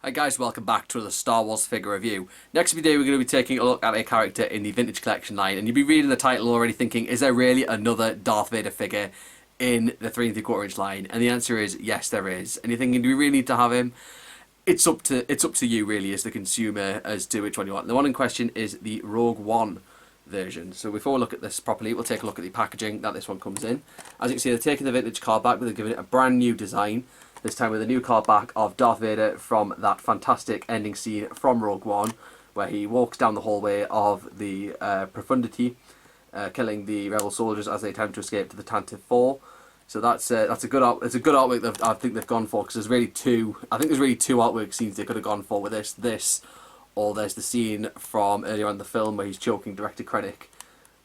Hi guys, welcome back to the Star Wars figure review. Next video we're going to be taking a look at a character in the Vintage Collection line, and you'll be reading the title already thinking, is there really another Darth Vader figure in the 3 3/4 inch line? And the answer is yes, there is. And you're thinking, do we really need to have him? It's up to you really as the consumer as to which one you want. The one in question is the Rogue One version. So before we look at this properly, we'll take a look at the packaging that this one comes in. As you can see, they're taking the vintage card back, but they're giving it a brand new design. This time with a new card back of Darth Vader from that fantastic ending scene from Rogue One, where he walks down the hallway of the Profundity, killing the rebel soldiers as they attempt to escape to the Tantive 4. So that's a good artwork that I think they've gone for, because there's really two artwork scenes they could have gone for with this, or there's the scene from earlier on in the film where he's choking Director Krennic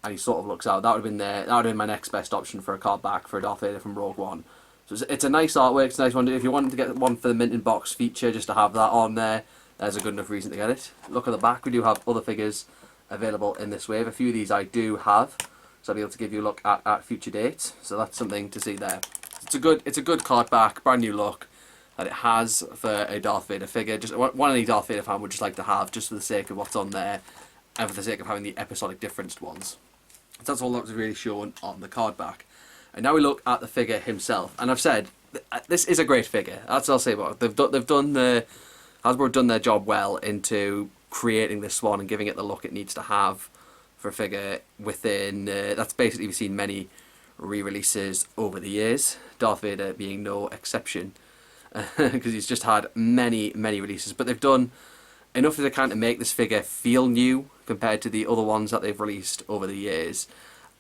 and he sort of looks out. That would have been my next best option for a card back for a Darth Vader from Rogue One. So it's a nice artwork, it's a nice one. If you wanted to get one for the mint in box feature, just to have that on there, there's a good enough reason to get it. Look at the back, we do have other figures available in this wave. A few of these I do have, so I'll be able to give you a look at future dates. So that's something to see there. It's a good card back, brand new look that it has for a Darth Vader figure. Just one any Darth Vader fan would just like to have, just for the sake of what's on there, and for the sake of having the episodic differenced ones. So that's all that's really shown on the card back. And now we look at the figure himself, and I've said this is a great figure. That's all I'll say about it. Hasbro done their job well into creating this one and giving it the look it needs to have for a figure within. That's basically, we've seen many re-releases over the years, Darth Vader being no exception, because he's just had many releases. But they've done enough as they can to make this figure feel new compared to the other ones that they've released over the years.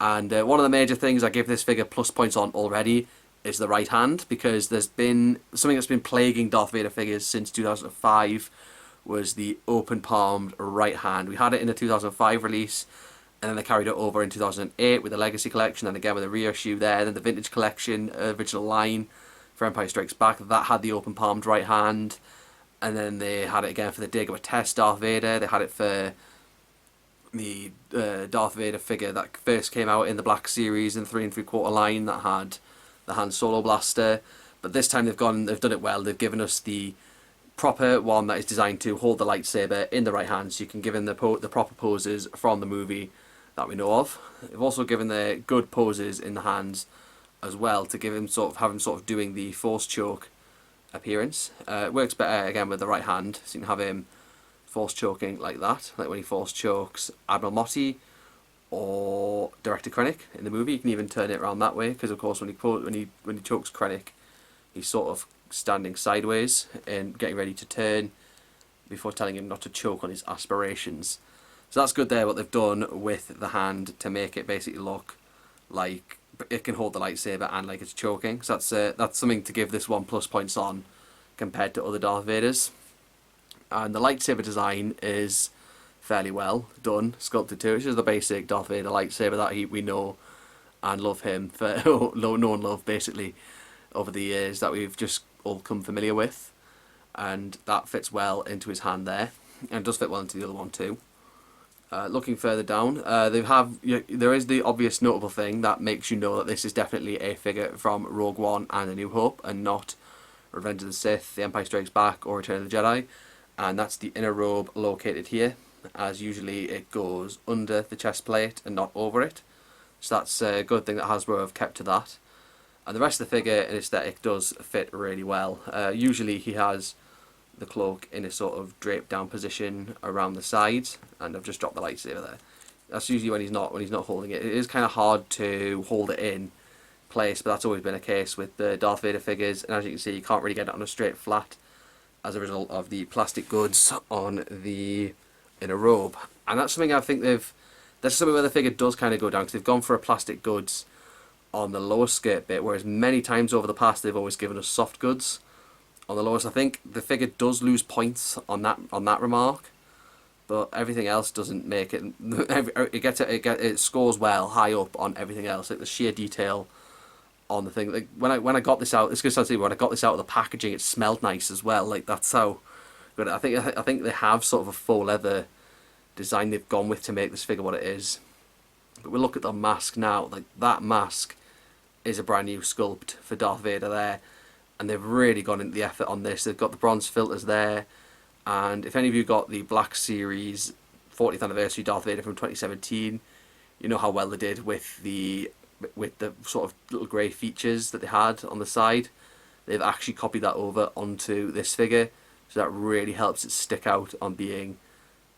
And one of the major things I give this figure plus points on already is the right hand, because there's been something that's been plaguing Darth Vader figures since 2005 was the open-palmed right hand. We had it in the 2005 release, and then they carried it over in 2008 with the Legacy Collection, and again with the reissue there, and then the Vintage Collection original line for Empire Strikes Back, that had the open-palmed right hand, and then they had it again for the Dagobah Test Darth Vader. They had it for the Darth Vader figure that first came out in the Black Series in 3 3/4 line that had the Han Solo blaster. But this time they've done it well. They've given us the proper one that is designed to hold the lightsaber in the right hand, so you can give him the proper poses from the movie that we know of. They've also given the good poses in the hands as well to give him have him doing the force choke appearance. It works better again with the right hand, so you can have him force choking like that, like when he force chokes Admiral Motti or Director Krennic in the movie. You can even turn it around that way, because of course when he chokes Krennic, he's sort of standing sideways and getting ready to turn before telling him not to choke on his aspirations. So that's good there, what they've done with the hand to make it basically look like it can hold the lightsaber and like it's choking. So that's something to give this one plus points on compared to other Darth Vaders. And the lightsaber design is fairly well done, sculpted too. It's just the basic Darth Vader lightsaber that we know and love him for, know and love basically over the years, that we've just all come familiar with. And that fits well into his hand there, and does fit well into the other one too. Looking further down, there is the obvious notable thing that makes you know that this is definitely a figure from Rogue One and A New Hope, and not Revenge of the Sith, The Empire Strikes Back, or Return of the Jedi. And that's the inner robe located here, as usually it goes under the chest plate and not over it. So that's a good thing that Hasbro have kept to that. And the rest of the figure and aesthetic does fit really well. Usually he has the cloak in a sort of draped down position around the sides, and I've just dropped the lightsaber there. That's usually when he's not holding it. It is kind of hard to hold it in place, but that's always been a case with the Darth Vader figures. And as you can see, you can't really get it on a straight flat as a result of the plastic goods on the inner robe. And that's something I think that's something where the figure does kind of go down, because they've gone for a plastic goods on the lower skirt bit, whereas many times over the past they've always given us soft goods on the lowest. I think the figure does lose points on that remark, but everything else doesn't make it. It scores well high up on everything else. Like the sheer detail on the thing. Like when I got this out, it's going to sound silly, when I got this out of the packaging, it smelled nice as well. Like that's how good. I think they have sort of a faux leather design they've gone with to make this figure what it is. But we'll look at the mask now. Like that mask is a brand new sculpt for Darth Vader there, and they've really gone into the effort on this. They've got the bronze filters there, And if any of you got the Black Series 40th anniversary Darth Vader from 2017, you know how well they did with the sort of little grey features that they had on the side. They've actually copied that over onto this figure, so that really helps it stick out on being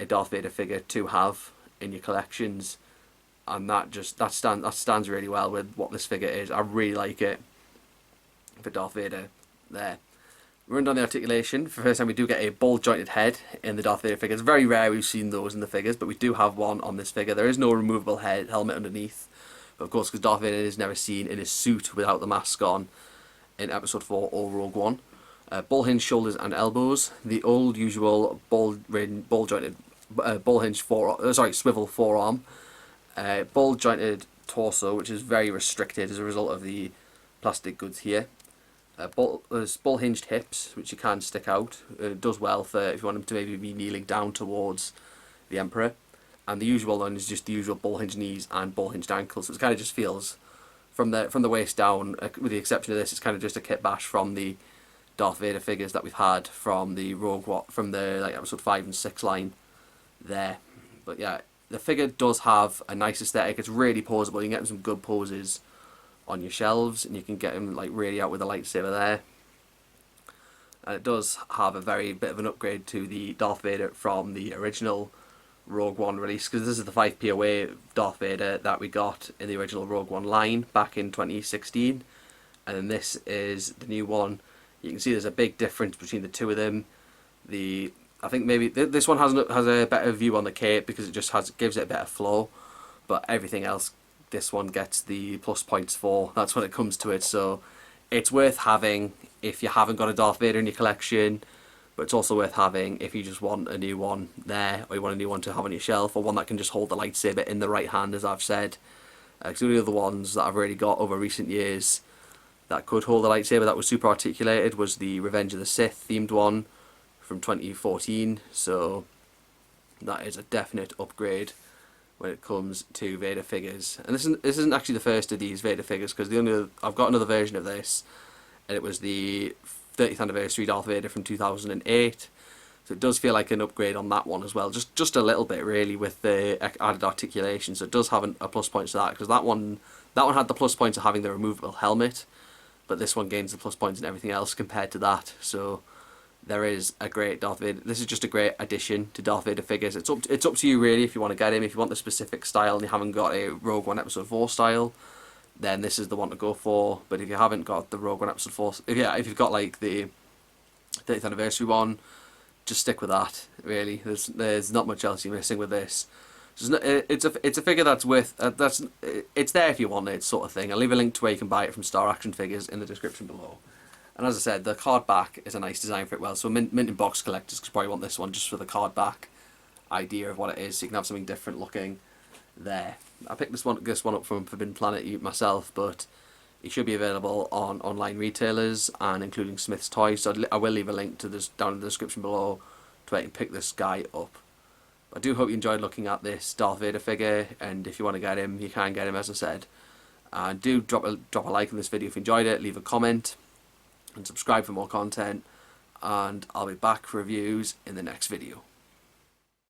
a Darth Vader figure to have in your collections, and that stands really well with what this figure is. I really like it for Darth Vader there. Run down the articulation. For the first time we do get a ball jointed head in the Darth Vader figure. It's very rare we've seen those in the figures, but we do have one on this figure. There is no removable helmet underneath, but of course because Darth Vader is never seen in his suit without the mask on in Episode 4 or Rogue One. Ball hinge shoulders and elbows. The old usual ball-jointed swivel forearm. Ball-jointed torso, which is very restricted as a result of the plastic goods here. There's ball-hinged hips, which you can stick out. It does well for if you want him to maybe be kneeling down towards the Emperor. And the usual one is just the usual ball-hinged knees and ball-hinged ankles. So it kind of just feels, from the waist down, with the exception of this, it's kind of just a kit bash from the Darth Vader figures that we've had from the Episode 5 and 6 line there. But yeah, the figure does have a nice aesthetic. It's really poseable. You can get him some good poses on your shelves, and you can get him like really out with a lightsaber there. And it does have a very bit of an upgrade to the Darth Vader from the original Rogue One release, because this is the 5p away Darth Vader that we got in the original Rogue One line back in 2016, and then this is the new one. You can see there's a big difference between the two of them. I think maybe this one has a better view on the cape because it gives it a better flow, but everything else this one gets the plus points for. That's when it comes to it. So it's worth having if you haven't got a Darth Vader in your collection, but it's also worth having if you just want a new one there, or you want a new one to have on your shelf, or one that can just hold the lightsaber in the right hand, as I've said. Because the other ones that I've really got over recent years that could hold the lightsaber that was super articulated was the Revenge of the Sith themed one from 2014, so that is a definite upgrade when it comes to Vader figures. And this isn't actually the first of these Vader figures, because I've got another version of this, and it was the 30th anniversary Darth Vader from 2008. So it does feel like an upgrade on that one as well, just a little bit really, with the added articulation. So it does have a plus point to that, because that one had the plus points of having the removable helmet, but this one gains the plus points and everything else compared to that. So there is a great Darth Vader. This is just a great addition to Darth Vader figures. It's up to you really if you want to get him. If you want the specific style and you haven't got a Rogue One Episode 4 style, then this is the one to go for. But if you haven't got the Rogue One Episode 4, if you've got like the 30th anniversary one, just stick with that. Really, there's not much else you're missing with this. It's a figure that's it's there if you want it, sort of thing. I'll leave a link to where you can buy it from Star Action Figures in the description below. And as I said, the card back is a nice design for it well. So minting box collectors could probably want this one just for the card back idea of what it is, so you can have something different looking there. I picked this one up from Forbidden Planet myself, but it should be available on online retailers and including Smith's Toys. So I will leave a link to this down in the description below to where you can pick this guy up. I do hope you enjoyed looking at this Darth Vader figure, and if you want to get him, you can get him, as I said. And do drop a like on this video if you enjoyed it, leave a comment, and subscribe for more content, and I'll be back for reviews in the next video.